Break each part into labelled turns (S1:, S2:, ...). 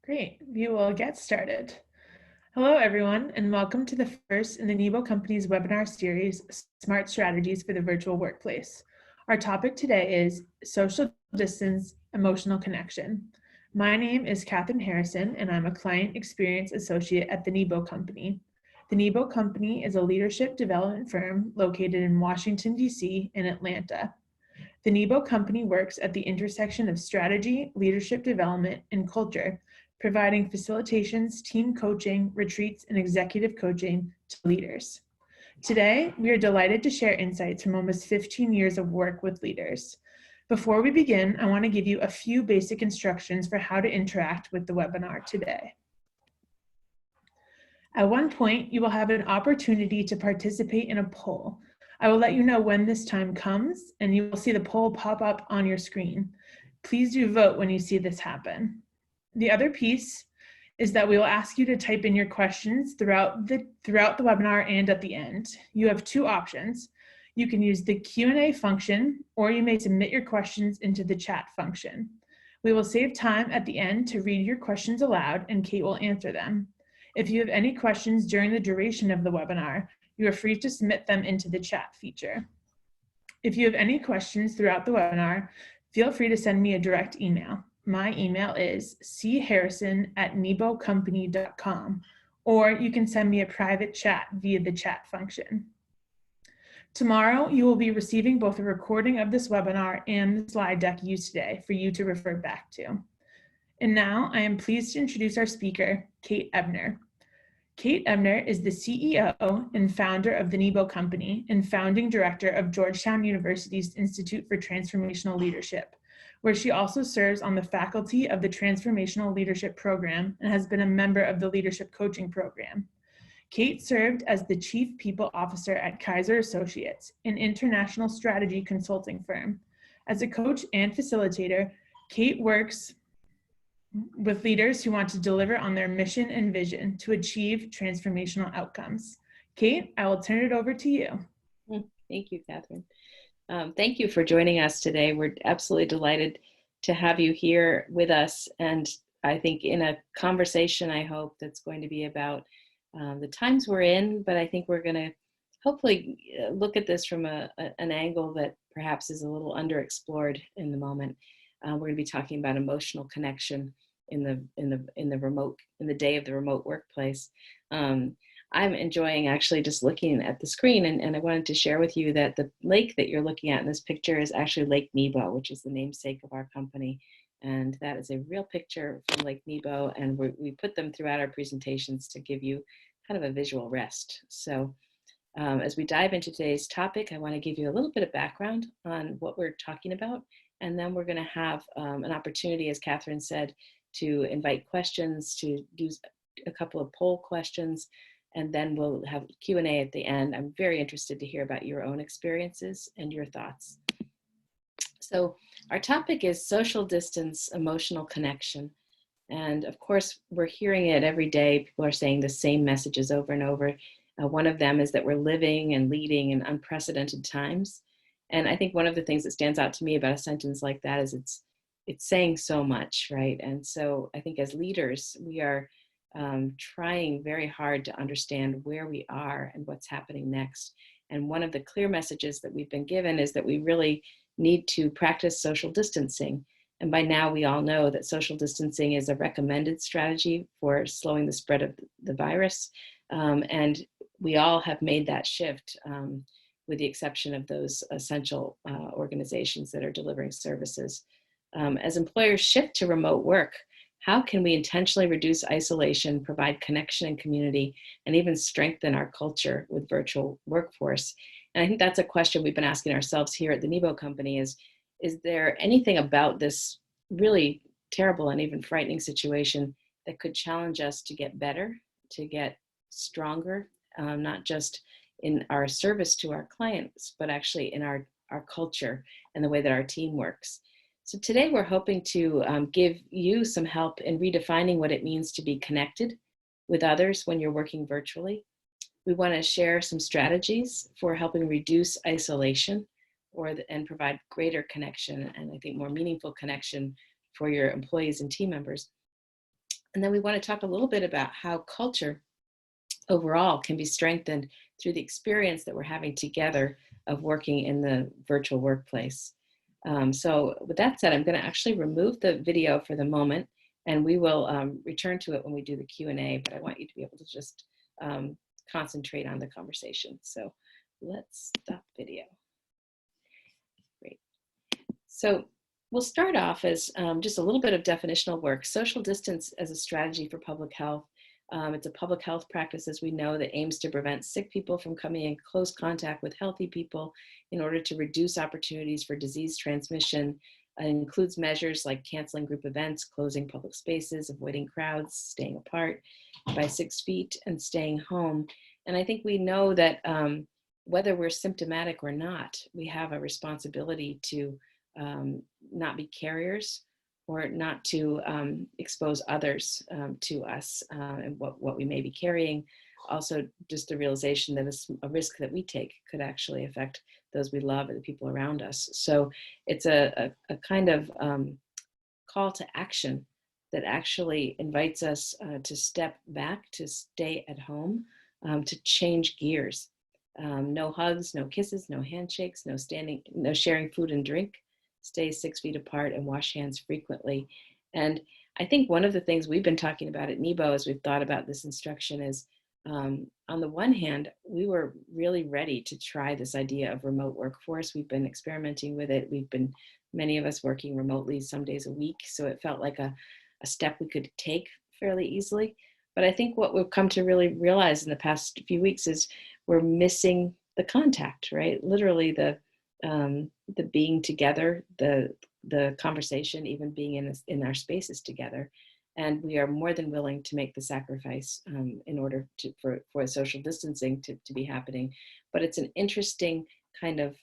S1: Great, we will get started. Hello, everyone, and welcome to the first in the Nebo Company's webinar series, Smart Strategies for the Virtual Workplace. Our topic today is Social Distance, Emotional Connection. My name is Katherine Harrison, and I'm a Client Experience Associate at the Nebo Company. The Nebo Company is a leadership development firm located in Washington, D.C. and Atlanta. The Nebo Company works at the intersection of strategy, leadership development, and culture, providing facilitations, team coaching, retreats, and executive coaching to leaders. Today, we are delighted to share insights from almost 15 years of work with leaders. Before we begin, I want to give you a few basic instructions for how to interact with the webinar today. At one point, you will have an opportunity to participate in a poll. I will let you know when this time comes, and you will see the poll pop up on your screen. Please do vote when you see this happen. The other piece is that we will ask you to type in your questions throughout the webinar and at the end. You have two options. You can use the Q&A function, or you may submit your questions into the chat function. We will save time at the end to read your questions aloud, and Kate will answer them. If you have any questions during the duration of the webinar, you are free to submit them into the chat feature. If you have any questions throughout the webinar, feel free to send me a direct email. My email is charrison@nebocompany.com, or you can send me a private chat via the chat function. Tomorrow, you will be receiving both a recording of this webinar and the slide deck used today for you to refer back to. And now I am pleased to introduce our speaker, Kate Ebner. Kate Ebner is the CEO and founder of the Nebo Company and founding director of Georgetown University's Institute for Transformational Leadership, where she also serves on the faculty of the Transformational Leadership Program and has been a member of the Leadership Coaching Program. Kate served as the Chief People Officer at Kaiser Associates, an international strategy consulting firm. As a coach and facilitator, Kate works with leaders who want to deliver on their mission and vision to achieve transformational outcomes. Kate, I will turn it over to you.
S2: Thank you, Catherine. Thank you for joining us today. We're absolutely delighted to have you here with us. And I think in a conversation, I hope that's going to be about the times we're in, but I think we're going to hopefully look at this from an angle that perhaps is a little underexplored in the moment. We're going to be talking about emotional connection in the day of the remote workplace. I'm enjoying actually just looking at the screen, and I wanted to share with you that the lake that you're looking at in this picture is actually Lake Nebo, which is the namesake of our company. And that is a real picture from Lake Nebo, and we put them throughout our presentations to give you kind of a visual rest. So as we dive into today's topic, I want to give you a little bit of background on what we're talking about, and then we're going to have an opportunity, as Catherine said, to invite questions, to do a couple of poll questions, and then we'll have Q&A at the end. I'm very interested to hear about your own experiences and your thoughts. So our topic is social distance, emotional connection. And of course, we're hearing it every day. People are saying the same messages over and over. One of them is that we're living and leading in unprecedented times. And I think one of the things that stands out to me about a sentence like that is it's saying so much, right? And so I think as leaders, we are trying very hard to understand where we are and what's happening next. And one of the clear messages that we've been given is that we really need to practice social distancing. And by now we all know that social distancing is a recommended strategy for slowing the spread of the virus. And we all have made that shift with the exception of those essential organizations that are delivering services. As employers shift to remote work, how can we intentionally reduce isolation, provide connection and community, and even strengthen our culture with virtual workforce? And I think that's a question we've been asking ourselves here at the Nebo Company is there anything about this really terrible and even frightening situation that could challenge us to get better, to get stronger, not just in our service to our clients, but actually in our culture and the way that our team works? So today we're hoping to give you some help in redefining what it means to be connected with others when you're working virtually. We want to share some strategies for helping reduce isolation and provide greater connection and I think more meaningful connection for your employees and team members. And then we want to talk a little bit about how culture overall can be strengthened through the experience that we're having together of working in the virtual workplace. So with that said, I'm going to actually remove the video for the moment, and we will return to it when we do the Q&A, but I want you to be able to just concentrate on the conversation. So let's stop video. Great. So we'll start off as just a little bit of definitional work. Social distance as a strategy for public health. It's a public health practice, as we know, that aims to prevent sick people from coming in close contact with healthy people in order to reduce opportunities for disease transmission. It includes measures like canceling group events, closing public spaces, avoiding crowds, staying apart by 6 feet, and staying home. And I think we know that whether we're symptomatic or not, we have a responsibility to not be carriers, or not to expose others to us and what we may be carrying. Also, just the realization that a risk that we take could actually affect those we love and the people around us. So it's a kind of call to action that actually invites us to step back, to stay at home, to change gears. No hugs, no kisses, no handshakes, no sharing food and drink. Stay 6 feet apart and wash hands frequently. And I think one of the things we've been talking about at NEBO as we've thought about this instruction is, on the one hand, we were really ready to try this idea of remote workforce. We've been experimenting with it. Many of us working remotely some days a week. So it felt like a step we could take fairly easily. But I think what we've come to really realize in the past few weeks is we're missing the contact, right? Literally the being together, the conversation, even being in our spaces together. And we are more than willing to make the sacrifice in order for social distancing to be happening. But it's an interesting kind of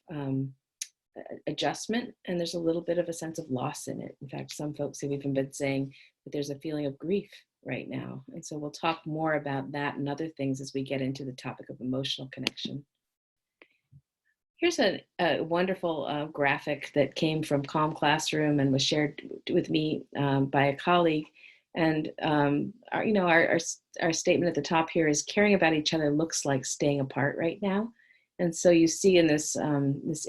S2: adjustment, and there's a little bit of a sense of loss in it. In fact, some folks have even been saying that there's a feeling of grief right now. And so we'll talk more about that and other things as we get into the topic of emotional connection. Here's a wonderful graphic that came from Calm Classroom and was shared with me by a colleague. And our statement at the top here is caring about each other looks like staying apart right now. And so you see in this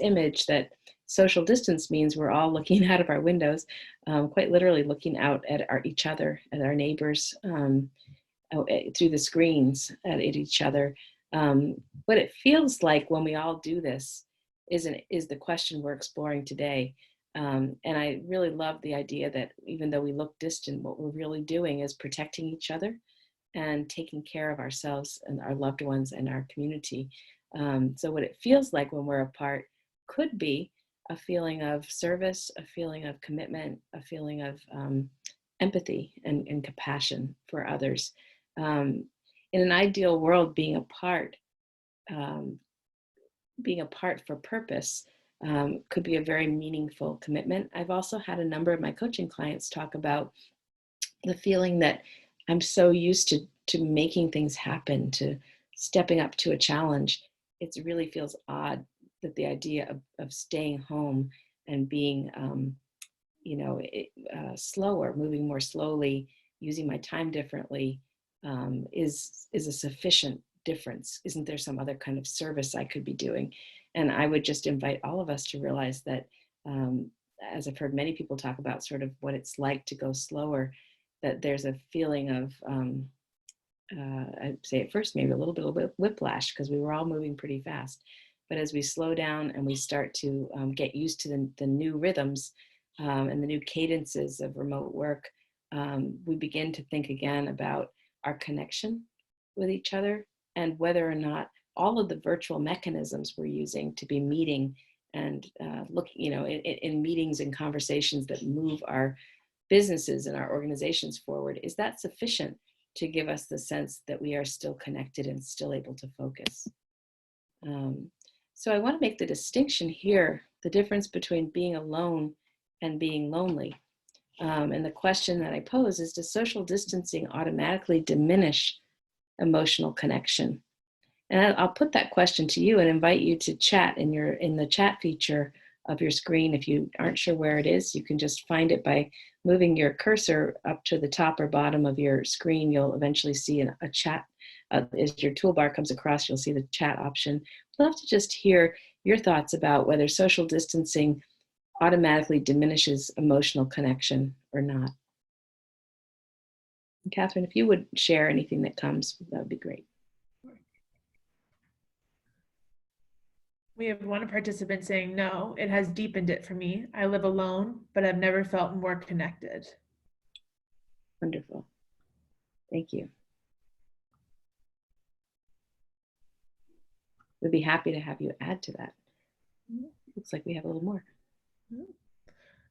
S2: image that social distance means we're all looking out of our windows, quite literally looking out at each other, at our neighbors, through the screens at each other. What it feels like when we all do this is the question we're exploring today. And I really love the idea that even though we look distant, what we're really doing is protecting each other and taking care of ourselves and our loved ones and our community. So what it feels like when we're apart could be a feeling of service, a feeling of commitment, a feeling of empathy and compassion for others. In an ideal world, being apart for purpose could be a very meaningful commitment. I've also had a number of my coaching clients talk about the feeling that I'm so used to making things happen, to stepping up to a challenge. It really feels odd that the idea of staying home and being, slower, moving more slowly, using my time differently, is a sufficient difference. Isn't there some other kind of service I could be doing? And I would just invite all of us to realize that, as I've heard many people talk about sort of what it's like to go slower, that there's a feeling of, I'd say at first maybe a little bit of whiplash, because we were all moving pretty fast. But as we slow down and we start to get used to the new rhythms and the new cadences of remote work, we begin to think again about our connection with each other and whether or not all of the virtual mechanisms we're using to be meeting and looking, in meetings and conversations that move our businesses and our organizations forward, is that sufficient to give us the sense that we are still connected and still able to focus? So I want to make the distinction here, the difference between being alone and being lonely. And the question that I pose is, does social distancing automatically diminish emotional connection? And I'll put that question to you and invite you to chat in the chat feature of your screen. If you aren't sure where it is, you can just find it by moving your cursor up to the top or bottom of your screen. You'll eventually see a chat. As your toolbar comes across, you'll see the chat option. I'd love to just hear your thoughts about whether social distancing automatically diminishes emotional connection or not. And Catherine, if you would share anything that comes, that would be great.
S1: We have one participant saying, no, it has deepened it for me. I live alone, but I've never felt more connected.
S2: Wonderful. Thank you. We'd be happy to have you add to that. Looks like we have a little more.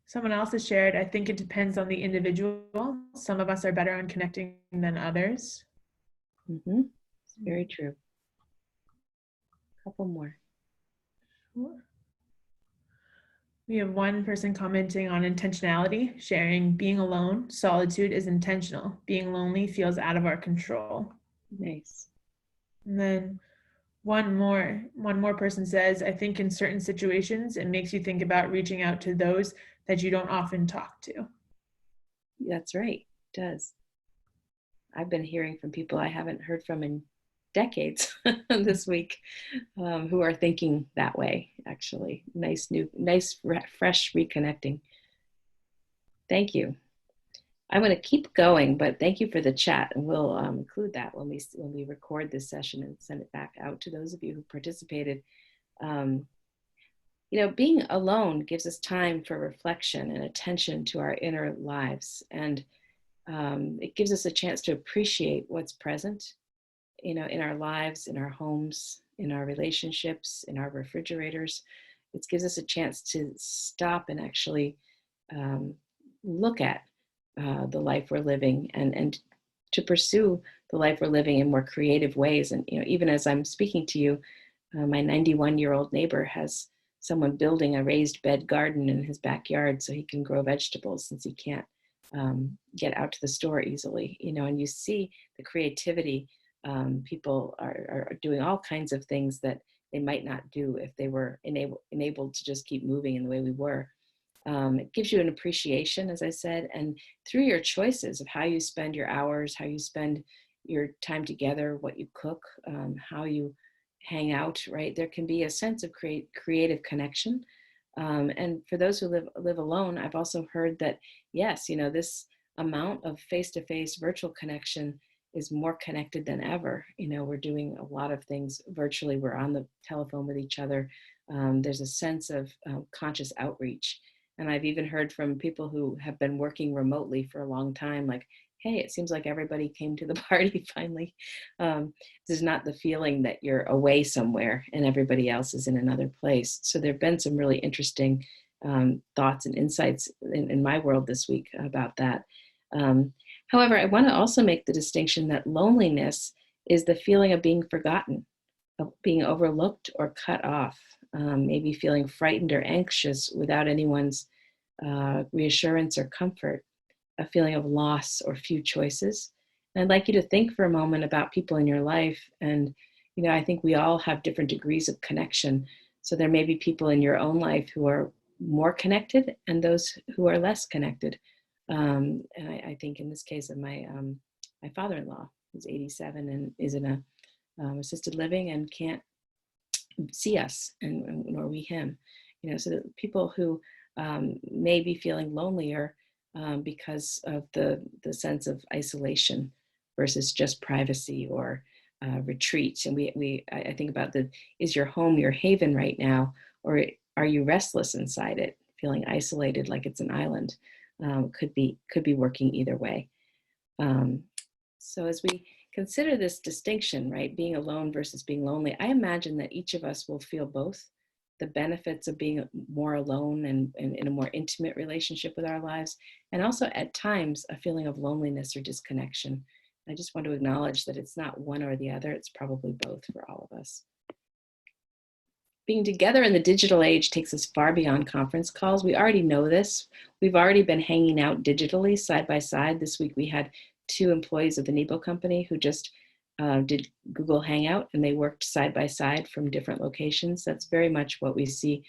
S1: Someone else has shared, I think it depends on the individual. Some of us are better on connecting than others.
S2: Mm-hmm. It's very true. A couple more.
S1: We have one person commenting on intentionality, sharing, being alone, solitude is intentional. Being lonely feels out of our control.
S2: Nice.
S1: And then one more person says, I think in certain situations, it makes you think about reaching out to those that you don't often talk to.
S2: That's right, it does. I've been hearing from people I haven't heard from in decades this week, who are thinking that way, actually. Nice, fresh reconnecting. Thank you. I'm going to keep going, but thank you for the chat, and we'll include that when we record this session and send it back out to those of you who participated. Being alone gives us time for reflection and attention to our inner lives, and it gives us a chance to appreciate what's present, in our lives, in our homes, in our relationships, in our refrigerators. It gives us a chance to stop and actually look at the life we're living and to pursue the life we're living in more creative ways. And even as I'm speaking to you, my 91-year-old neighbor has someone building a raised bed garden in his backyard so he can grow vegetables, since he can't get out to the store easily. And you see the creativity. People are doing all kinds of things that they might not do if they were enabled to just keep moving in the way we were. It gives you an appreciation, as I said, and through your choices of how you spend your hours, how you spend your time together, what you cook, how you hang out, right? There can be a sense of creative connection. And for those who live alone, I've also heard that, yes, this amount of face-to-face virtual connection is more connected than ever. We're doing a lot of things virtually. We're on the telephone with each other. There's a sense of conscious outreach. And I've even heard from people who have been working remotely for a long time, like, hey, it seems like everybody came to the party finally. There's not the feeling that you're away somewhere and everybody else is in another place. So there've been some really interesting thoughts and insights in my world this week about that. However, I want to also make the distinction that loneliness is the feeling of being forgotten, of being overlooked or cut off, maybe feeling frightened or anxious without anyone's reassurance or comfort, a feeling of loss or few choices. And I'd like you to think for a moment about people in your life. And, I think we all have different degrees of connection. So there may be people in your own life who are more connected and those who are less connected. And I think in this case of my father-in-law, who's 87 and is in a assisted living and can't see us, and nor we him. So that people who may be feeling lonelier because of the sense of isolation versus just privacy or retreat. And I think about is your home your haven right now, or are you restless inside it, feeling isolated like it's an island? Could be working either way. So as we consider this distinction, right, being alone versus being lonely, I imagine that each of us will feel both the benefits of being more alone and in a more intimate relationship with our lives, and also at times a feeling of loneliness or disconnection. I just want to acknowledge that it's not one or the other, it's probably both for all of us. Being together in the digital age takes us far beyond conference calls. We already know this. We've already been hanging out digitally side by side. This week we had 2 employees of the Nebo company who just did Google Hangout, and they worked side by side from different locations. That's very much what we see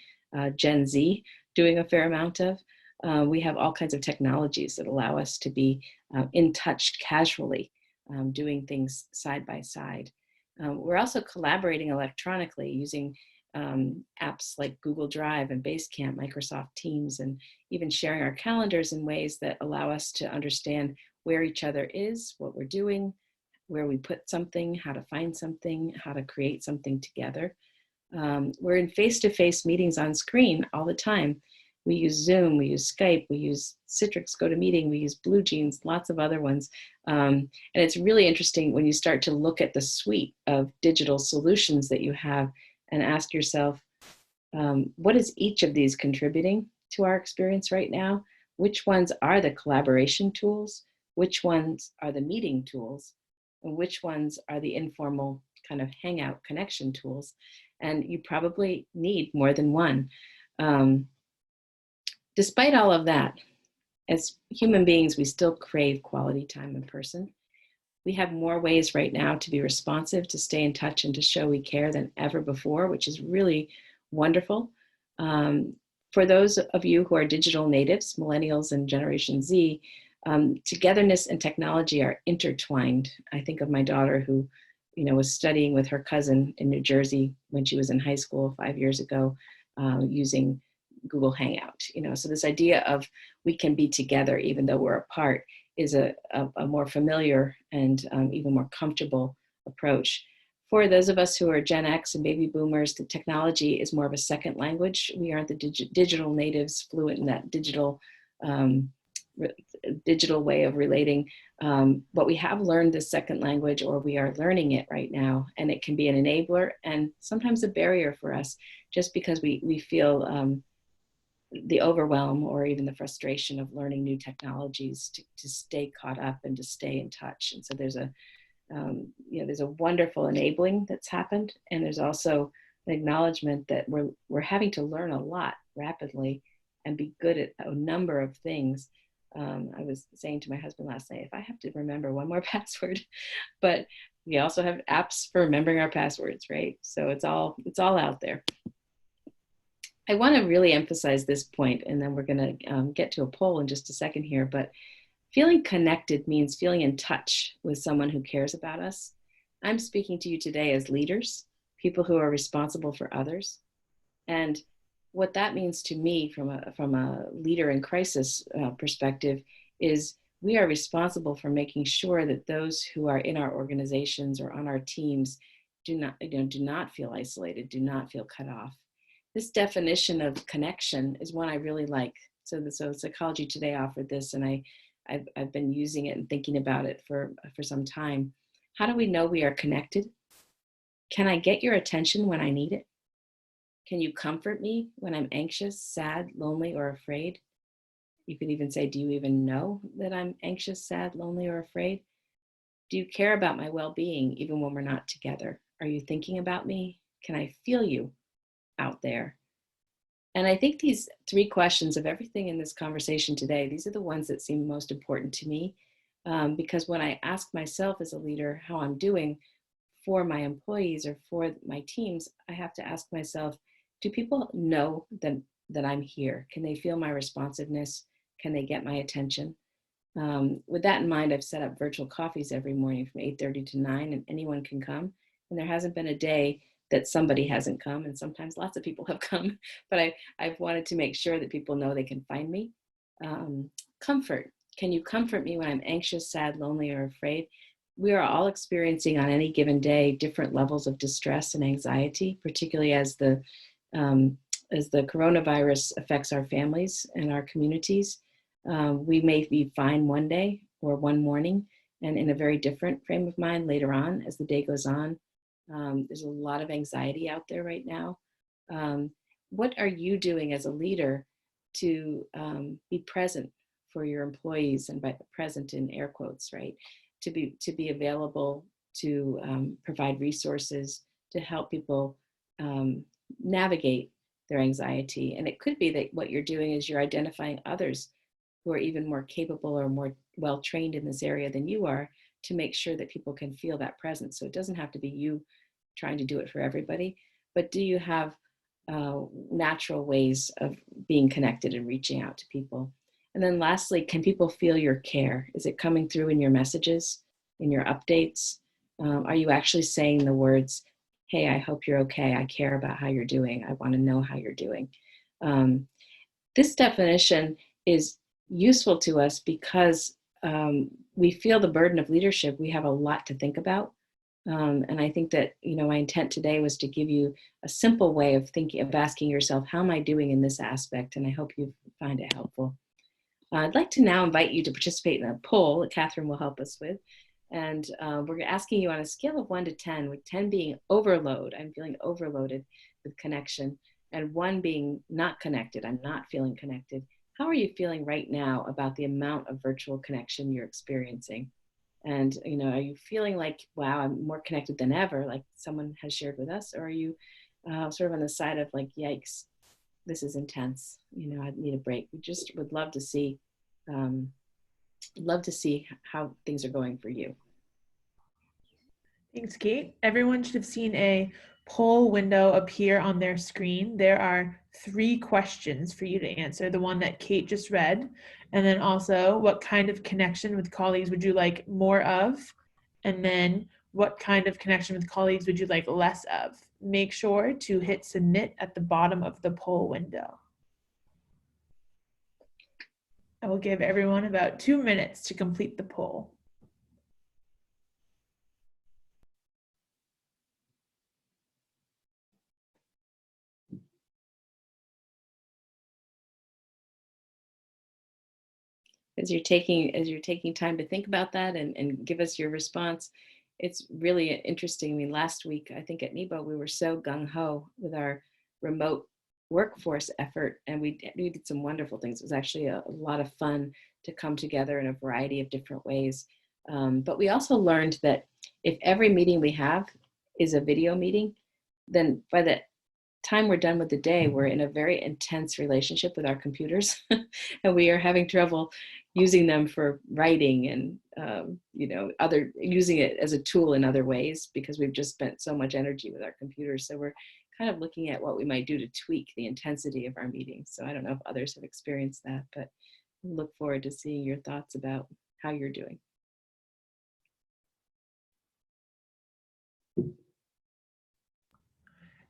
S2: Gen Z doing a fair amount of. We have all kinds of technologies that allow us to be in touch casually, doing things side by side. We're also collaborating electronically using apps like Google Drive and Basecamp, Microsoft Teams, and even sharing our calendars in ways that allow us to understand where each other is, what we're doing, where we put something, how to find something, how to create something together. We're in face-to-face meetings on screen all the time. We use Zoom, we use Skype, we use Citrix GoToMeeting, we use BlueJeans, lots of other ones. And it's really interesting when you start to look at the suite of digital solutions that you have and ask yourself, what is each of these contributing to our experience right now? Which ones are the collaboration tools? Which ones are the meeting tools? And which ones are the informal kind of hangout connection tools? And you probably need more than one. Despite all of that, as human beings, we still crave quality time in person. We have more ways right now to be responsive, to stay in touch, and to show we care than ever before, which is really wonderful. For those of you who are digital natives, millennials and Generation Z, togetherness and technology are intertwined. I think of my daughter who, was studying with her cousin in New Jersey when she was in high school 5 years ago, using Google Hangout. So this idea of we can be together even though we're apart is a more familiar and even more comfortable approach. For those of us who are Gen X and baby boomers, the technology is more of a second language. We aren't the digital natives fluent in that digital way of relating. But we have learned this second language, or we are learning it right now. And it can be an enabler and sometimes a barrier for us, just because we feel the overwhelm or even the frustration of learning new technologies to stay caught up and to stay in touch. And so there's a wonderful enabling that's happened, and there's also an acknowledgement that we're having to learn a lot rapidly and be good at a number of things. I was saying to my husband last night, if I have to remember one more password, but we also have apps for remembering our passwords, right? So it's all out there. I want to really emphasize this point, and then we're going to get to a poll in just a second here, but feeling connected means feeling in touch with someone who cares about us. I'm speaking to you today as leaders, people who are responsible for others. And what that means to me from a leader in crisis perspective is we are responsible for making sure that those who are in our organizations or on our teams do not feel isolated, do not feel cut off. This definition of connection is one I really like. So Psychology Today offered this, and I've been using it and thinking about it for some time. How do we know we are connected? Can I get your attention when I need it? Can you comfort me when I'm anxious, sad, lonely, or afraid? You could even say, do you even know that I'm anxious, sad, lonely, or afraid? Do you care about my well-being even when we're not together? Are you thinking about me? Can I feel you out there? And I think these three questions of everything in this conversation today, these are the ones that seem most important to me, because when I ask myself as a leader how I'm doing for my employees or for my teams, I have to ask myself, do people know that I'm here? Can they feel my responsiveness? Can they get my attention? With that in mind, I've set up virtual coffees every morning from 8:30 to 9, and anyone can come. And there hasn't been a day that somebody hasn't come, and sometimes lots of people have come, but I've wanted to make sure that people know they can find me. Comfort. Can you comfort me when I'm anxious, sad, lonely, or afraid? We are all experiencing on any given day different levels of distress and anxiety, particularly as the coronavirus affects our families and our communities. We may be fine one day or one morning and in a very different frame of mind later on as the day goes on. There's a lot of anxiety out there right now. What are you doing as a leader to be present for your employees, and by present in air quotes, right? To be available, to provide resources to help people navigate their anxiety. And it could be that what you're doing is you're identifying others who are even more capable or more well-trained in this area than you are, to make sure that people can feel that presence. So it doesn't have to be you trying to do it for everybody, but do you have natural ways of being connected and reaching out to people. And then lastly, can people feel your care? Is it coming through in your messages, in your updates? Are you actually saying the words, hey, I hope you're okay. I care about how you're doing. I want to know how you're doing. This definition is useful to us because we feel the burden of leadership. We have a lot to think about. And I think that, my intent today was to give you a simple way of thinking, of asking yourself, how am I doing in this aspect? And I hope you find it helpful. I'd like to now invite you to participate in a poll that Catherine will help us with. And we're asking you on a scale of 1 to 10, with 10 being overload, I'm feeling overloaded with connection, and 1 being not connected, I'm not feeling connected. How are you feeling right now about the amount of virtual connection you're experiencing? And, are you feeling like, wow, I'm more connected than ever, like someone has shared with us? Or are you sort of on the side of like, yikes, this is intense, I need a break? We just would love to see how things are going for you.
S1: Thanks, Kate. Everyone should have seen a poll window appear on their screen. There are 3 questions for you to answer, the one that Kate just read, and then also what kind of connection with colleagues would you like more of, and then what kind of connection with colleagues would you like less of. Make sure to hit submit at the bottom of the poll window. I will give everyone about 2 minutes to complete the poll.
S2: As you're taking time to think about that and give us your response, it's really interesting. I mean, last week, I think at NEBO, we were so gung-ho with our remote workforce effort, and we did some wonderful things. It was actually a lot of fun to come together in a variety of different ways. But we also learned that if every meeting we have is a video meeting, then by the time we're done with the day, we're in a very intense relationship with our computers and we are having trouble using them for writing and using it as a tool in other ways, because we've just spent so much energy with our computers. So we're kind of looking at what we might do to tweak the intensity of our meetings. So I don't know if others have experienced that, but I look forward to seeing your thoughts about how you're doing.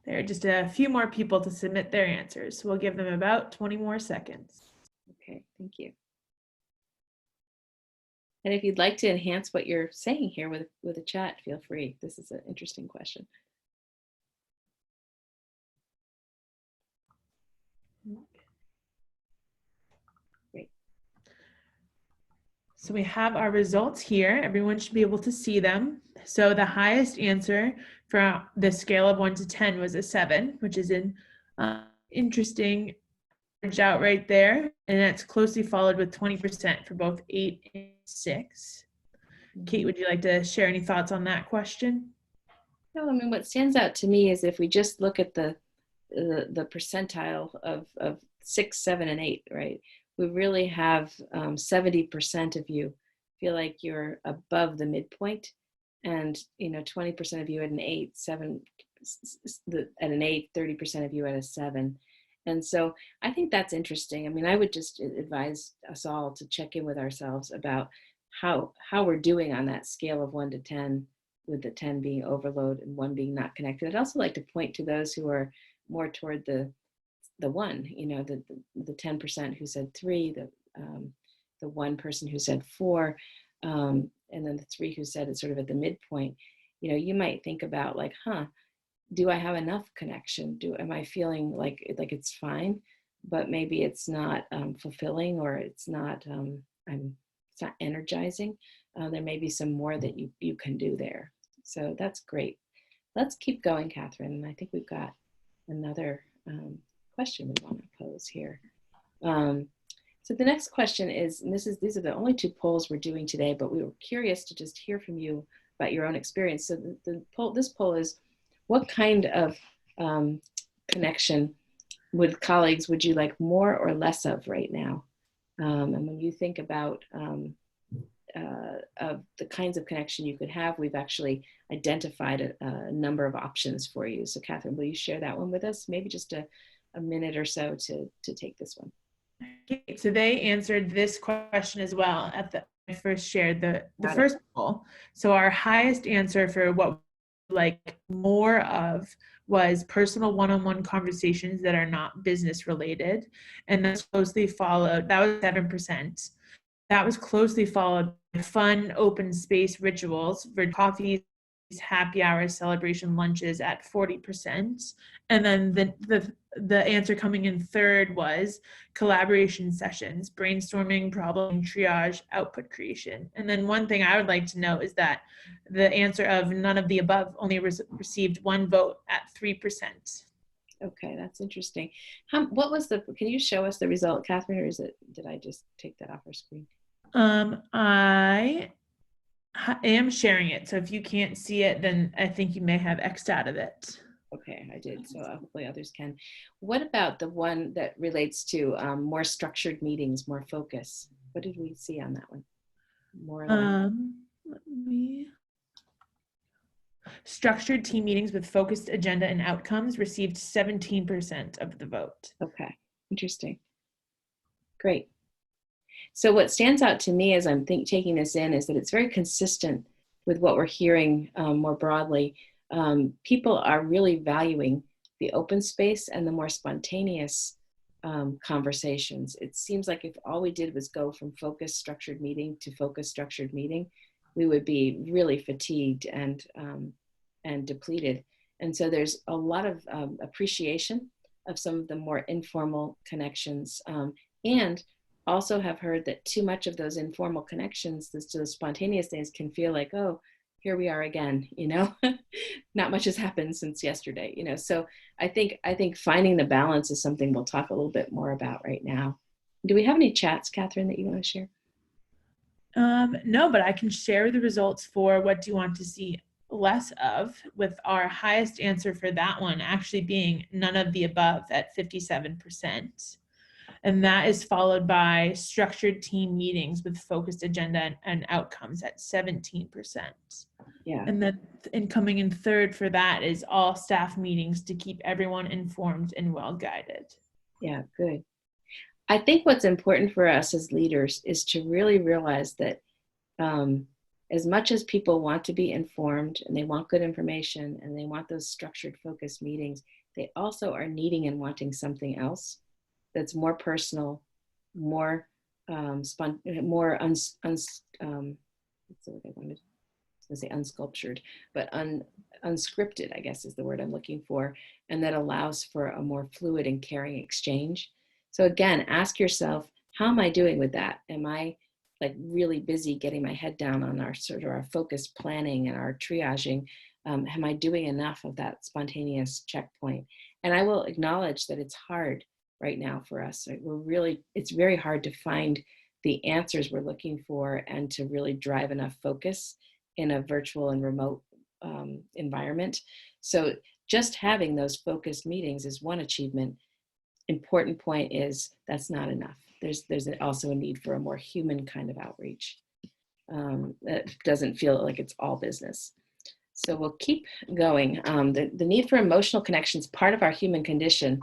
S1: There are just a few more people to submit their answers, so we'll give them about 20 more seconds.
S2: Okay, thank you. And if you'd like to enhance what you're saying here with a chat, feel free. This is an interesting question. Great.
S1: So we have our results here. Everyone should be able to see them. So the highest answer for the scale of 1 to 10 was a 7, which is an interesting average out right there. And that's closely followed with 20% for both 8 and 6. Kate, would you like to share any thoughts on that question?
S2: No, I mean, what stands out to me is if we just look at the percentile of 6, 7, and 8, right? We really have 70% of you feel like you're above the midpoint, and 20% of you at an 8, 7 at an 8, 30% of you at a 7. And so I think that's interesting. I mean, I would just advise us all to check in with ourselves about how we're doing on that scale of 1 to 10, with the 10 being overload and 1 being not connected. I'd also like to point to those who are more toward the 1, the 10% who said 3, the 1 person who said 4, and then the 3 who said it's sort of at the midpoint. You might think about like, do I have enough connection? Am I feeling like it's fine, but maybe it's not fulfilling, or it's not it's not energizing. There may be some more that you can do there. So that's great. Let's keep going, Catherine. And I think we've got another question we want to pose here. So the next question is, and these are the only 2 polls we're doing today, but we were curious to just hear from you about your own experience. So this poll is, what kind of connection with colleagues would you like more or less of right now? And when you think about of the kinds of connection you could have, we've actually identified a number of options for you. So Catherine, will you share that one with us? Maybe just a minute or so to take this one.
S1: Okay, so they answered this question as well at the I first shared the first poll. So our highest answer for what like more of was personal one-on-one conversations that are not business related, and that's closely followed. That was 7%. That was closely followed by fun open space rituals for coffees, happy hours, celebration lunches at 40%. And then the answer coming in third was collaboration sessions, brainstorming, problem triage, output creation. And then one thing I would like to note is that the answer of none of the above only received one vote at 3%.
S2: Okay, that's interesting. What was can you show us the result, Catherine, or did I just take that off our screen?
S1: I am sharing it. So if you can't see it, then I think you may have X'd out of it.
S2: Okay, I did. So hopefully others can. What about the one that relates to more structured meetings, more focus? What did we see on that one? More
S1: structured team meetings with focused agenda and outcomes received 17% of the vote.
S2: Okay, interesting. Great. So what stands out to me as I'm taking this in is that it's very consistent with what we're hearing more broadly. People are really valuing the open space and the more spontaneous conversations. It seems like if all we did was go from focused structured meeting to focused structured meeting, we would be really fatigued and depleted. And so there's a lot of appreciation of some of the more informal connections, and also have heard that too much of those informal connections, those spontaneous things, can feel like, oh, here we are again, you know, not much has happened since yesterday, you know. So I think finding the balance is something we'll talk a little bit more about right now. Do we have any chats, Catherine, that you want to share?
S1: No, but I can share the results for what do you want to see less of, with our highest answer for that one actually being none of the above at 57%. And that is followed by structured team meetings with focused agenda and outcomes at 17%.
S2: Yeah.
S1: And then coming in third for that is all staff meetings to keep everyone informed and well guided.
S2: Yeah, good. I think what's important for us as leaders is to really realize that as much as people want to be informed and they want good information and they want those structured focused meetings, they also are needing and wanting something else that's more personal, more what's the word I wanted to say, unsculptured, but unscripted, I guess is the word I'm looking for, and that allows for a more fluid and caring exchange. So again, ask yourself, how am I doing with that? Am I like really busy getting my head down on our sort of our focused planning and our triaging? Am I doing enough of that spontaneous checkpoint? And I will acknowledge that it's hard right now for us. It's very hard to find the answers we're looking for and to really drive enough focus in a virtual and remote environment. So just having those focused meetings is one achievement. Important point is that's not enough. There's also a need for a more human kind of outreach that doesn't feel like it's all business. So we'll keep going. The need for emotional connection is part of our human condition.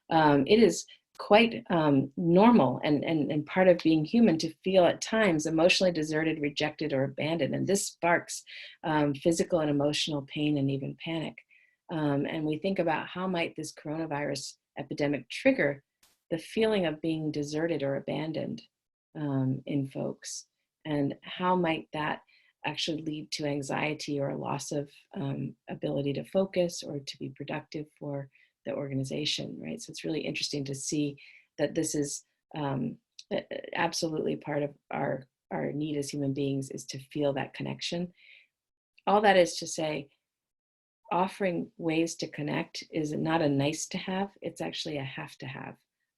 S2: It is quite normal and part of being human to feel at times emotionally deserted, rejected, or abandoned. And this sparks physical and emotional pain and even panic. And we think about how might this coronavirus epidemic trigger the feeling of being deserted or abandoned in folks, and how might that actually lead to anxiety or a loss of ability to focus or to be productive for the organization, right? So it's really interesting to see that this is absolutely part of our need as human beings, is to feel that connection. All that is to say, offering ways to connect is not a nice to have, it's actually a have to have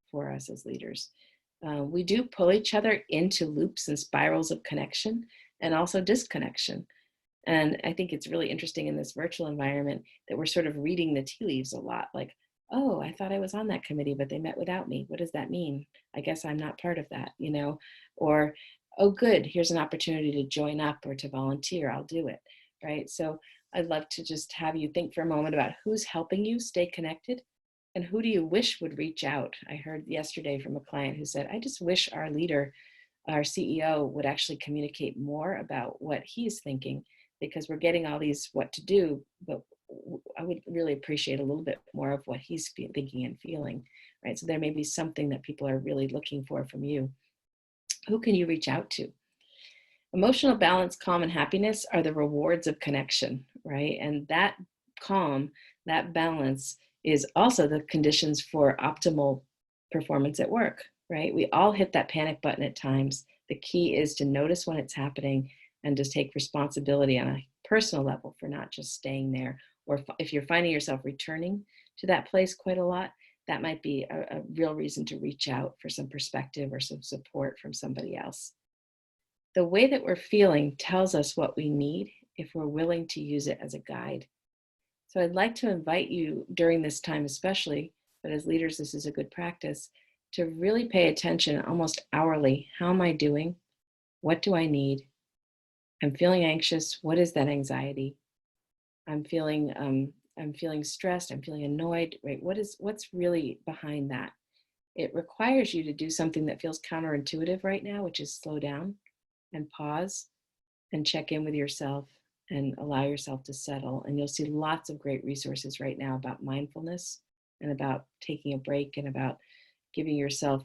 S2: for us as leaders. We do pull each other into loops and spirals of connection and also disconnection. And I think it's really interesting in this virtual environment that we're sort of reading the tea leaves a lot, like, oh, I thought I was on that committee, but they met without me. What does that mean? I guess I'm not part of that, you know? Or oh, good, here's an opportunity to join up or to volunteer, I'll do it, right? So I'd love to just have you think for a moment about who's helping you stay connected and who do you wish would reach out. I heard yesterday from a client who said, I just wish our leader, our CEO, would actually communicate more about what he's thinking, because we're getting all these what to do, but I would really appreciate a little bit more of what he's thinking and feeling, right? So there may be something that people are really looking for from you. Who can you reach out to? Emotional balance, calm, and happiness are the rewards of connection, right? And that calm, that balance is also the conditions for optimal performance at work, right? We all hit that panic button at times. The key is to notice when it's happening and just take responsibility on a personal level for not just staying there. Or if you're finding yourself returning to that place quite a lot, that might be a real reason to reach out for some perspective or some support from somebody else. The way that we're feeling tells us what we need if we're willing to use it as a guide. So I'd like to invite you during this time especially, but as leaders, this is a good practice, to really pay attention almost hourly. How am I doing? What do I need? I'm feeling anxious. What is that anxiety? I'm feeling stressed. I'm feeling annoyed. Right? What's really behind that? It requires you to do something that feels counterintuitive right now, which is slow down and pause and check in with yourself and allow yourself to settle. And you'll see lots of great resources right now about mindfulness and about taking a break and about giving yourself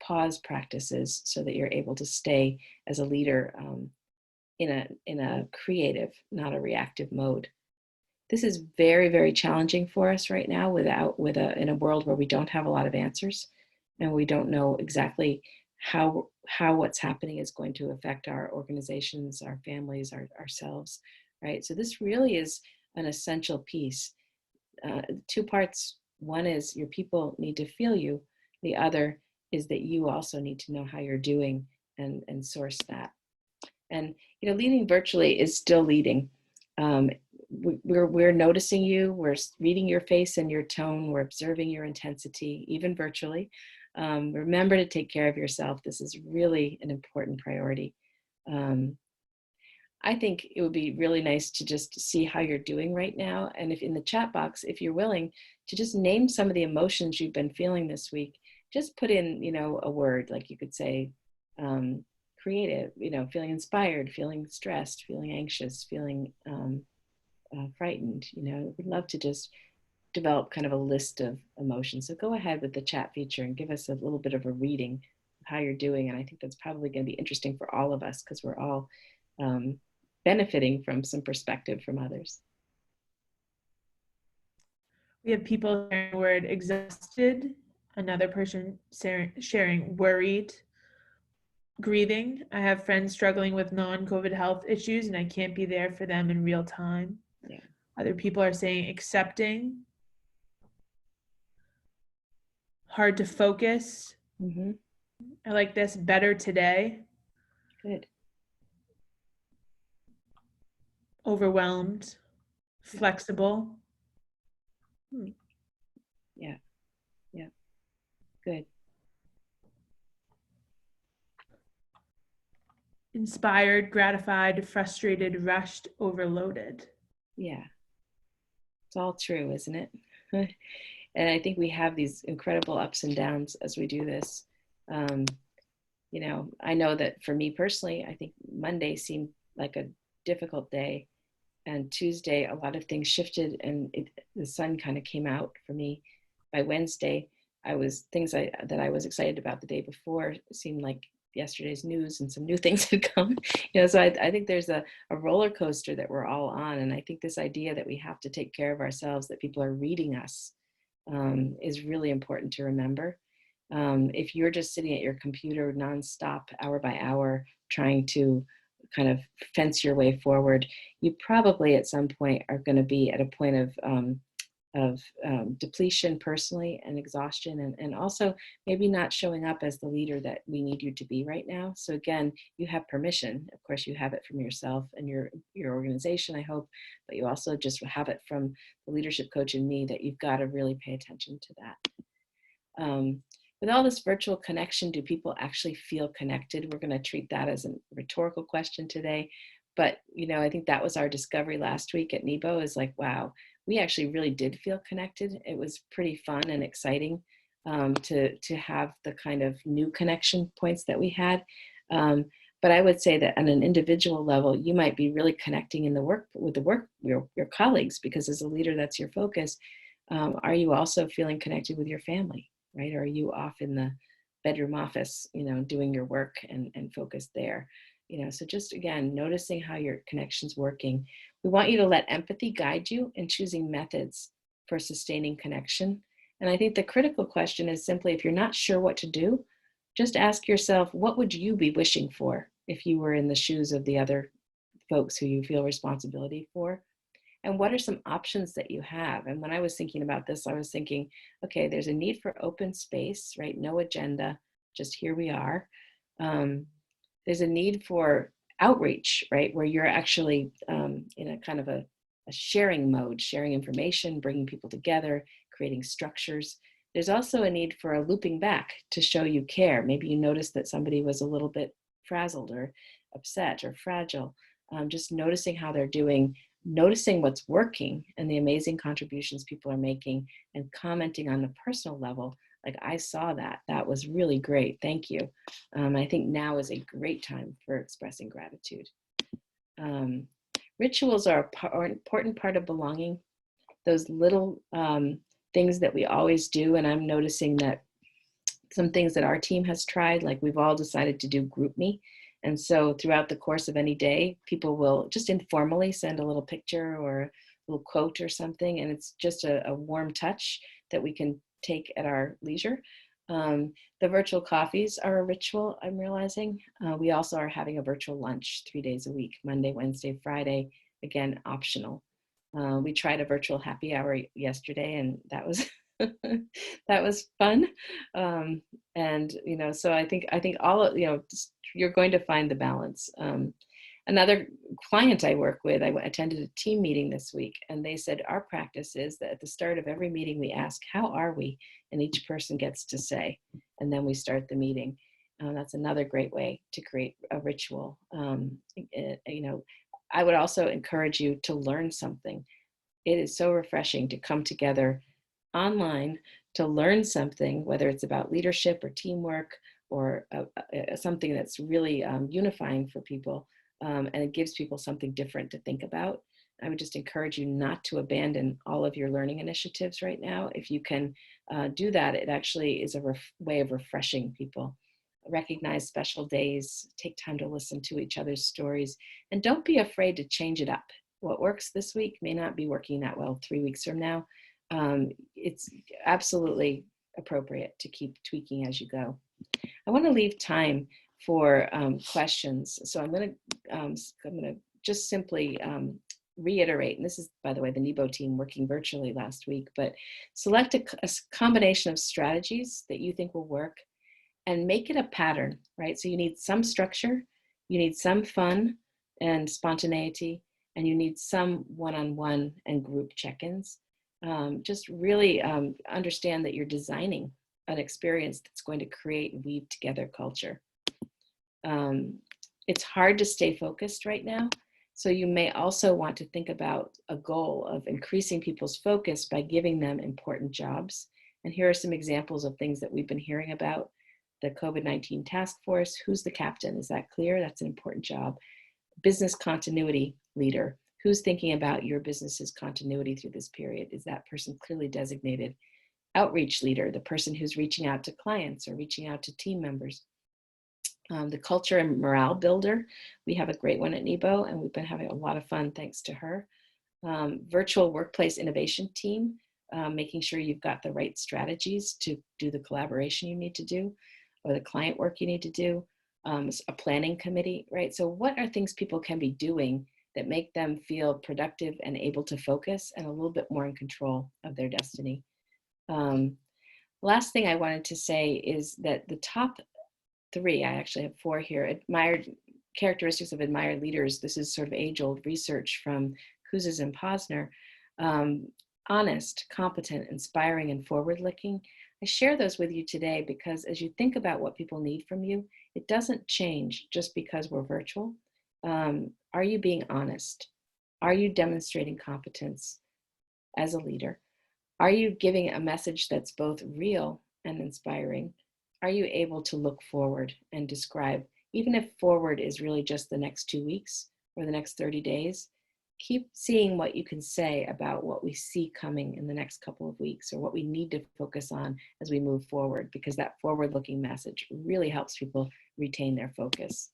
S2: pause practices so that you're able to stay as a leader in a creative, not a reactive mode. This is very, very challenging for us right now in a world where we don't have a lot of answers and we don't know exactly how what's happening is going to affect our organizations, our families, ourselves, right? So this really is an essential piece. Two parts. One is your people need to feel you. The other is that you also need to know how you're doing and source that. And leading virtually is still leading. We're noticing you. We're reading your face and your tone. We're observing your intensity, even virtually. Remember to take care of yourself. This is really an important priority. I think it would be really nice to just see how you're doing right now. And if in the chat box, if you're willing to just name some of the emotions you've been feeling this week, just put in, a word, like you could say, creative, feeling inspired, feeling stressed, feeling anxious, feeling frightened. We'd love to just develop kind of a list of emotions. So go ahead with the chat feature and give us a little bit of a reading of how you're doing. And I think that's probably going to be interesting for all of us because we're all benefiting from some perspective from others.
S1: We have people sharing the word exhausted, another person sharing worried, grieving. I have friends struggling with non-COVID health issues and I can't be there for them in real time.
S2: Yeah.
S1: Other people are saying accepting, hard to focus.
S2: Mm-hmm.
S1: I like this, better today.
S2: Good.
S1: Overwhelmed, flexible.
S2: Yeah. Yeah. Good.
S1: Inspired, gratified, frustrated, rushed, overloaded.
S2: Yeah. It's all true, isn't it? And I think we have these incredible ups and downs as we do this. I know that for me personally, I think Monday seemed like a difficult day. And Tuesday, a lot of things shifted and the sun kind of came out for me. By Wednesday, things that I was excited about the day before seemed like yesterday's news and some new things had come. So I think there's a roller coaster that we're all on. And I think this idea that we have to take care of ourselves, that people are reading us, is really important to remember. If you're just sitting at your computer nonstop, hour by hour, trying to kind of fence your way forward, you probably at some point are going to be at a point of depletion personally and exhaustion, and also maybe not showing up as the leader that we need you to be right now. So again, you have permission. Of course, you have it from yourself and your organization, I hope, but you also just have it from the leadership coach in me that you've got to really pay attention to that. with all this virtual connection, do people actually feel connected? We're going to treat that as a rhetorical question today. But, I think that was our discovery last week at NEBO, is like, wow, we actually really did feel connected. It was pretty fun and exciting to have the kind of new connection points that we had. But I would say that on an individual level, you might be really connecting in the work with your colleagues, because as a leader, that's your focus. Are you also feeling connected with your family, right? Or are you off in the bedroom office, doing your work and focused there? So just again, noticing how your connection's working. We want you to let empathy guide you in choosing methods for sustaining connection. And I think the critical question is simply, if you're not sure what to do, just ask yourself, what would you be wishing for if you were in the shoes of the other folks who you feel responsibility for? And what are some options that you have? And when I was thinking about this, I was thinking, okay, there's a need for open space, right? No agenda, just here we are. There's a need for outreach, right? Where you're actually in a kind of a sharing mode, sharing information, bringing people together, creating structures. There's also a need for a looping back to show you care. Maybe you noticed that somebody was a little bit frazzled or upset or fragile. Just noticing how they're doing, noticing what's working and the amazing contributions people are making, and commenting on the personal level. Like, I saw that. That was really great. Thank you. I think now is a great time for expressing gratitude. Rituals are an important part of belonging. Those little things that we always do. And I'm noticing that some things that our team has tried, like we've all decided to do GroupMe. And so throughout the course of any day, people will just informally send a little picture or a little quote or something. And it's just a warm touch that we can take at our leisure. The virtual coffees are a ritual, I'm realizing. We also are having a virtual lunch 3 days a week, Monday, Wednesday, Friday, again, optional. We tried a virtual happy hour yesterday, and that was that was fun. And so I think all of you're going to find the balance. Another client I work with, I attended a team meeting this week, and they said our practice is that at the start of every meeting we ask, how are we? And each person gets to say, and then we start the meeting. That's another great way to create a ritual. I would also encourage you to learn something. It is so refreshing to come together online to learn something, whether it's about leadership or teamwork or something that's really unifying for people. And it gives people something different to think about. I would just encourage you not to abandon all of your learning initiatives right now. If you can do that, it actually is a way of refreshing people. Recognize special days, take time to listen to each other's stories, and don't be afraid to change it up. What works this week may not be working that well 3 weeks from now. It's absolutely appropriate to keep tweaking as you go. I want to leave time for questions. So I'm going to just simply reiterate, and this is, by the way, the NEBO team working virtually last week, but select a combination of strategies that you think will work and make it a pattern, right? So you need some structure, you need some fun and spontaneity, and you need some one-on-one and group check-ins. Just really understand that you're designing an experience that's going to create and weave together culture. It's hard to stay focused right now. So you may also want to think about a goal of increasing people's focus by giving them important jobs. And here are some examples of things that we've been hearing about. The COVID-19 task force, who's the captain? Is that clear? That's an important job. Business continuity leader, who's thinking about your business's continuity through this period? Is that person clearly designated? Outreach leader, the person who's reaching out to clients or reaching out to team members. The culture and morale builder, we have a great one at NEBO, and we've been having a lot of fun thanks to her. Virtual workplace innovation team, making sure you've got the right strategies to do the collaboration you need to do, or the client work you need to do. A planning committee, right? So what are things people can be doing that make them feel productive and able to focus and a little bit more in control of their destiny? Last thing I wanted to say is that the top 3, I actually have 4 here, admired characteristics of admired leaders. This is sort of age-old research from Kouzes and Posner. Honest, competent, inspiring, and forward-looking. I share those with you today because as you think about what people need from you, it doesn't change just because we're virtual. Are you being honest? Are you demonstrating competence as a leader? Are you giving a message that's both real and inspiring? Are you able to look forward and describe, even if forward is really just the next 2 weeks or the next 30 days, keep seeing what you can say about what we see coming in the next couple of weeks or what we need to focus on as we move forward, because that forward-looking message really helps people retain their focus.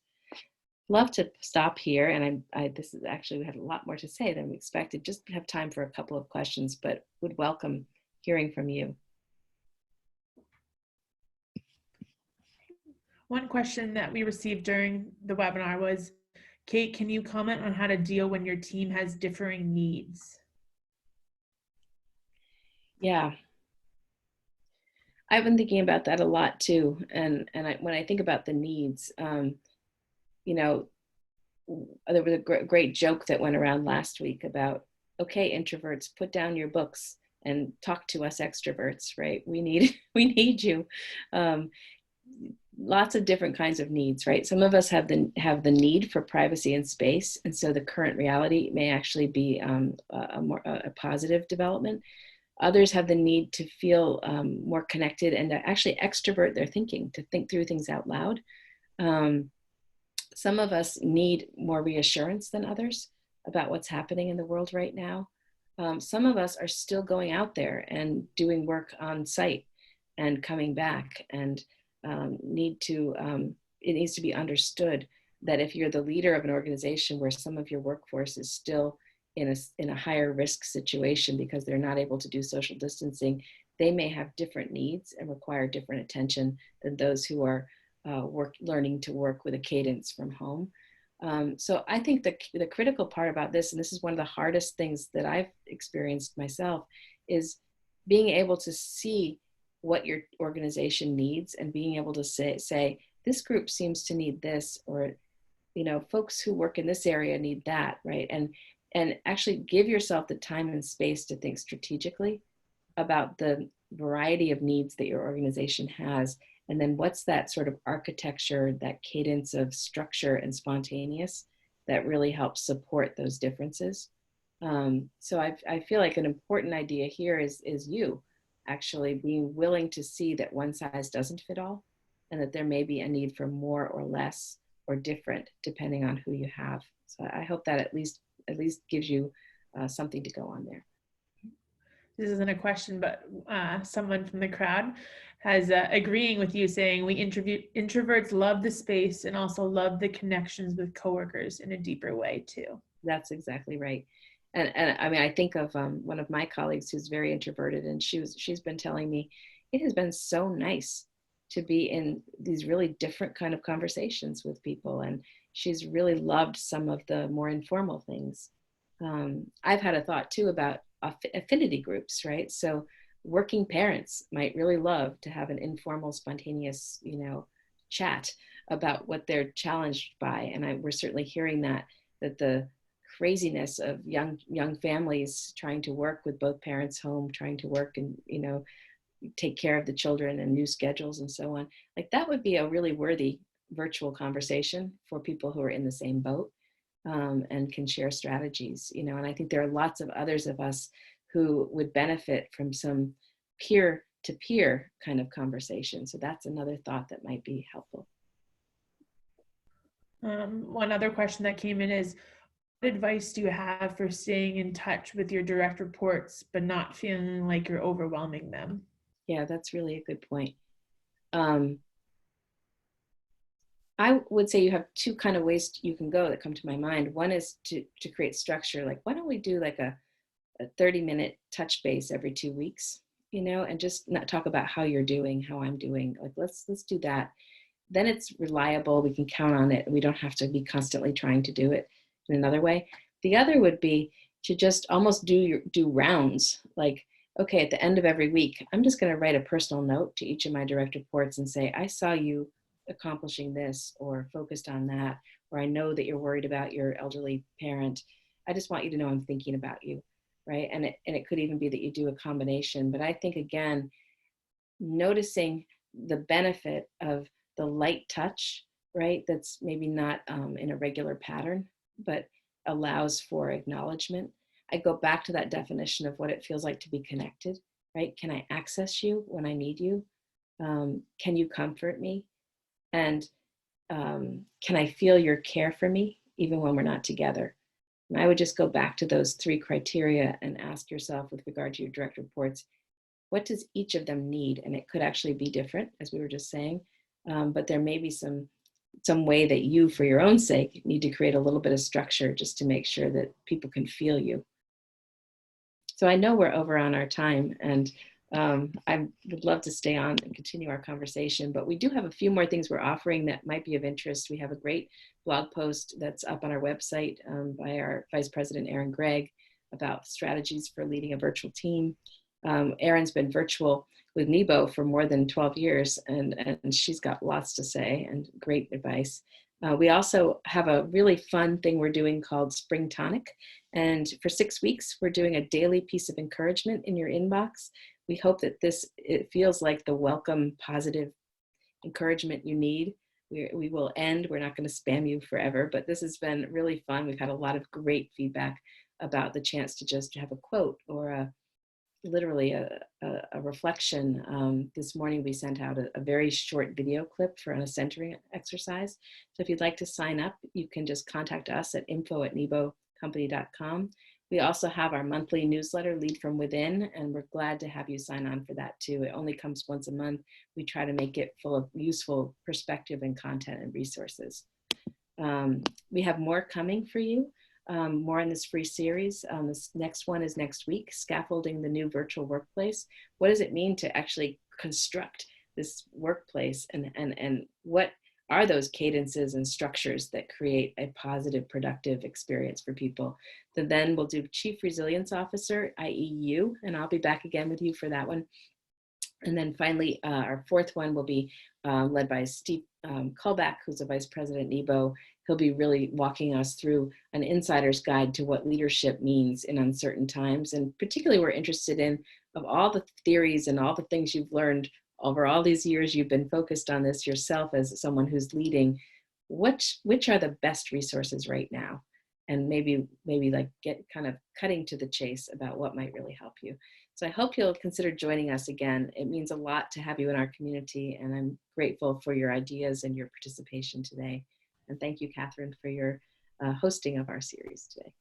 S2: Love to stop here, and this is actually, we had a lot more to say than we expected. Just have time for a couple of questions, but would welcome hearing from you.
S1: One question that we received during the webinar was, Kate, can you comment on how to deal when your team has differing needs?
S2: Yeah, I've been thinking about that a lot too. And when I think about the needs, you know, there was a great joke that went around last week about, okay, introverts, put down your books and talk to us extroverts, right? We need you. Lots of different kinds of needs, right? Some of us have the need for privacy and space, and so the current reality may actually be a positive development. Others have the need to feel more connected and to actually extrovert their thinking, to think through things out loud. Some of us need more reassurance than others about what's happening in the world right now. Some of us are still going out there and doing work on site and coming back, and it needs to be understood that if you're the leader of an organization where some of your workforce is still in a higher risk situation because they're not able to do social distancing, they may have different needs and require different attention than those who are learning to work with a cadence from home. So I think the critical part about this, and this is one of the hardest things that I've experienced myself, is being able to see what your organization needs and being able to say this group seems to need this, or folks who work in this area need that, right? And actually give yourself the time and space to think strategically about the variety of needs that your organization has. And then what's that sort of architecture, that cadence of structure and spontaneous that really helps support those differences. So I feel like an important idea here is you actually being willing to see that one size doesn't fit all, and that there may be a need for more or less or different depending on who you have. So I hope that at least gives you something to go on there.
S1: This isn't a question, but someone from the crowd has agreeing with you, saying we introverts love the space and also love the connections with coworkers in a deeper way too.
S2: That's exactly right. And I mean, I think of one of my colleagues who's very introverted, and she's been telling me it has been so nice to be in these really different kind of conversations with people, and she's really loved some of the more informal things. I've had a thought too about affinity groups, right? So working parents might really love to have an informal, spontaneous, chat about what they're challenged by. And we're certainly hearing that the craziness of young families trying to work with both parents home, trying to work and, take care of the children and new schedules and so on. Like that would be a really worthy virtual conversation for people who are in the same boat. And can share strategies, and I think there are lots of others of us who would benefit from some peer-to-peer kind of conversation. So that's another thought that might be helpful.
S1: One other question that came in is, what advice do you have for staying in touch with your direct reports, but not feeling like you're overwhelming them?
S2: Yeah, that's really a good point. I would say you have two kind of ways you can go that come to my mind. One is to create structure. Like, why don't we do like a 30-minute touch base every 2 weeks, and just not talk about how you're doing, how I'm doing. Like, let's do that. Then it's reliable. We can count on it. We don't have to be constantly trying to do it in another way. The other would be to just almost do rounds. Like, okay, at the end of every week, I'm just going to write a personal note to each of my direct reports and say, I saw you accomplishing this or focused on that, or I know that you're worried about your elderly parent. I just want you to know I'm thinking about you, right? And it could even be that you do a combination. But I think, again, noticing the benefit of the light touch, right? That's maybe not in a regular pattern, but allows for acknowledgement. I go back to that definition of what it feels like to be connected, right? Can I access you when I need you? Can you comfort me? And can I feel your care for me even when we're not together? And I would just go back to those 3 criteria and ask yourself, with regard to your direct reports, what does each of them need? And it could actually be different, as we were just saying, but there may be some way that you, for your own sake, need to create a little bit of structure just to make sure that people can feel you. So I know we're over on our time, and I would love to stay on and continue our conversation, but we do have a few more things we're offering that might be of interest. We have a great blog post that's up on our website by our Vice President, Erin Gregg, about strategies for leading a virtual team. Erin's been virtual with NEBO for more than 12 years, and she's got lots to say and great advice. We also have a really fun thing we're doing called Spring Tonic. And for 6 weeks, we're doing a daily piece of encouragement in your inbox. We hope that it feels like the welcome, positive encouragement you need. We will end, we're not going to spam you forever, but this has been really fun. We've had a lot of great feedback about the chance to just have a quote or literally a reflection. This morning we sent out a very short video clip for a centering exercise. So if you'd like to sign up, you can just contact us at info@nebocompany.com. We also have our monthly newsletter, Lead From Within, and we're glad to have you sign on for that too. It only comes once a month. We try to make it full of useful perspective and content and resources. We have more coming for you. More in this free series. This next one is next week, Scaffolding the New Virtual Workplace. What does it mean to actually construct this workplace, and what are those cadences and structures that create a positive, productive experience for people? So then we'll do Chief Resilience Officer, i.e. you, and I'll be back again with you for that one. And then finally, our 4th one will be led by Steve Kullback, who's a Vice President at NEBO. He'll be really walking us through an insider's guide to what leadership means in uncertain times. And particularly we're interested in, of all the theories and all the things you've learned over all these years you've been focused on this yourself as someone who's leading, which are the best resources right now? And maybe like get kind of cutting to the chase about what might really help you. So I hope you'll consider joining us again. It means a lot to have you in our community, and I'm grateful for your ideas and your participation today. And thank you, Catherine, for your hosting of our series today.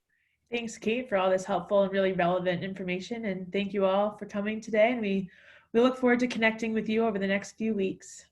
S1: Thanks, Kate, for all this helpful and really relevant information. And thank you all for coming today. And we look forward to connecting with you over the next few weeks.